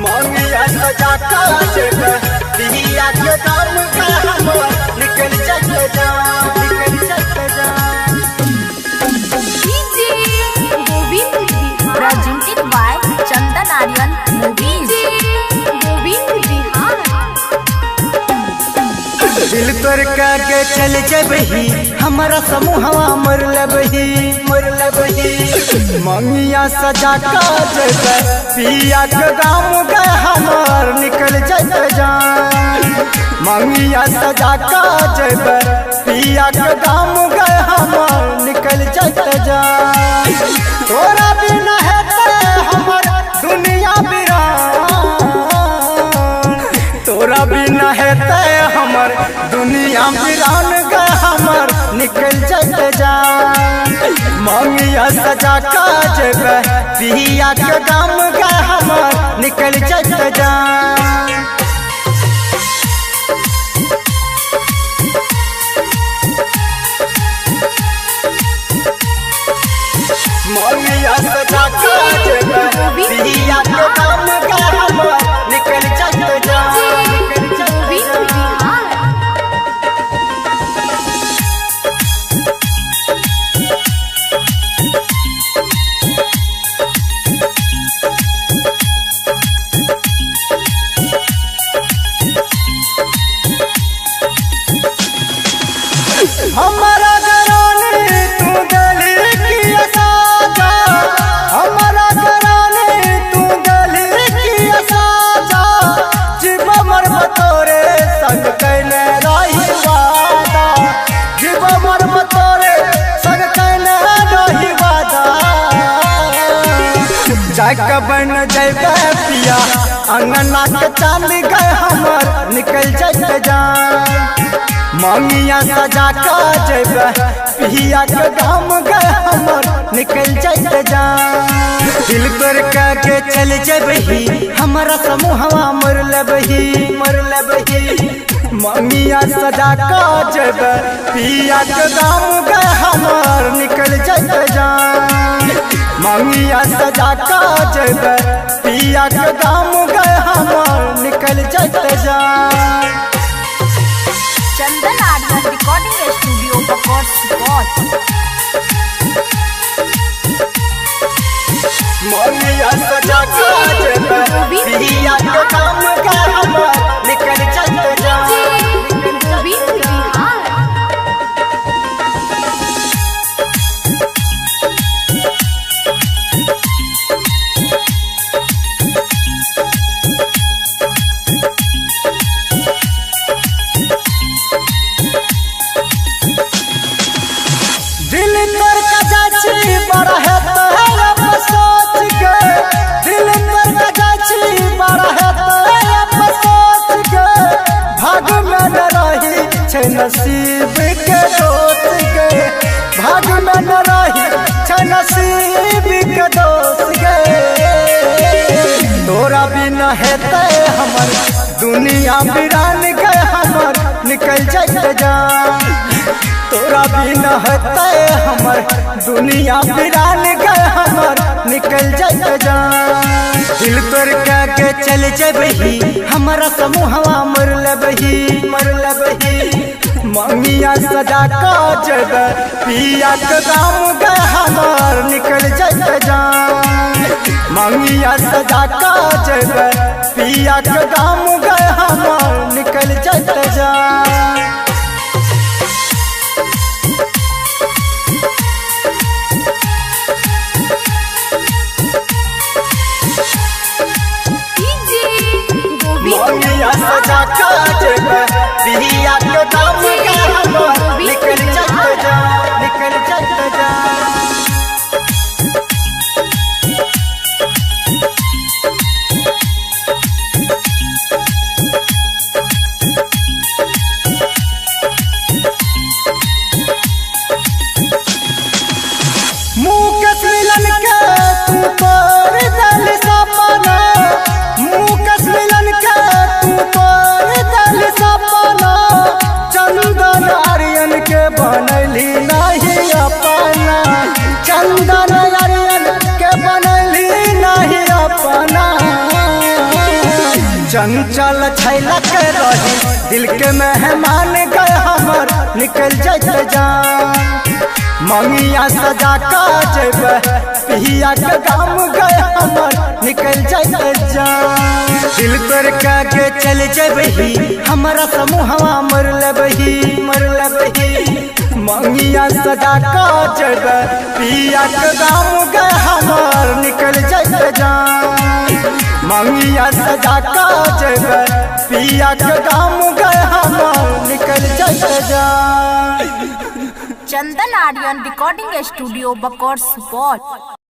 मौनिया सजा काज पिया के दाम का हमर निकल चल जा निकल चल जा। DJ Govind Bihar presented by Chandan Aryan movies. Govind Bihar दिल तोड़ के चल जबही हमारा समूहवा मर लबही मौनिया सजा काज पिया के दाम का हमर निकल चल जा। मौनिया सजा काज पिया के दाम का हमर निकल चल जा। तोरा बिना है हमर दुनिया बिरान, तोरा बिना है हमर दुनिया बिरान गे हमर निकल चल जा। मौनिया सजा काज पिया के दाम गे हमर निकल चल जा। मौनिया सजा काज पिया के दाम गे हमर निकल चल जा। गोविंद बिहार हमारा घराने तू दिल की साजा, हमारा घराने तू दिल की साजा। जीव मर तोरे संग कैले रही वादा, जीव मर तोरे संग कैले रही वादा। जाके बन जैबे पिया अंगना के चांद गए हमर निकल चल जा। मौनिया सजा काज पिया के दाम गए हमर निकल चल जा। दिल तोड़ के चल जबही हमारा समूहवा मर लबही मौनिया सजा काज पिया के दाम गए हमर निकल चल जा। मौनिया सजा काज पिया के दाम गए हमर निकल चल जा। चंदन आर्यन रिकॉर्डिंग स्टूडियो बकौर सुपौल। मौनिया सजा काज पिया के दाम का हमर निकल चल जा। गोविंद बिहार दिल तोड़ के जाची बड़ा है तो सोच के, दिल तोड़ के जाची बड़ा है तो सोच के। भाग में न रही छे नसीब के दोस्त के, भाग में न रही छे नसीब के दोस्त के। तोरा बिना है हमर दुनिया बिरान गए हमर निकल चल जा। तोरा बिना है हमर दुनिया बिरान गए हमर निकल चल जा। दिल तोड़ के चल जबही हमारा समूहवा मर लबही मौनिया सजा काज पिया के दाम गए हमर निकल चल जा। मौनिया सजा काज पिया के दाम गए हमर निकल चल जा। डीजे गोविंद मौनिया सजा काज पिया के दाम का हमर निकल चल जा निकल चल जा। चंचल छैलक रही दिल के मेहमान गए हमर निकल जाते जान मंगिया सजा का जेब पिया के गाम गए हमर निकल जाते जान दिल पर के चल जबही हमारा समूहवा मर लेबही मंगिया सजा का जेब पिया के गाम गए हमर निकल जाते जान मंगिया सजा का जेब पिया के गाम गए हमर निकल जाते जान। चंदन आर्यन रिकॉर्डिंग स्टूडियो बकौर सुपौल।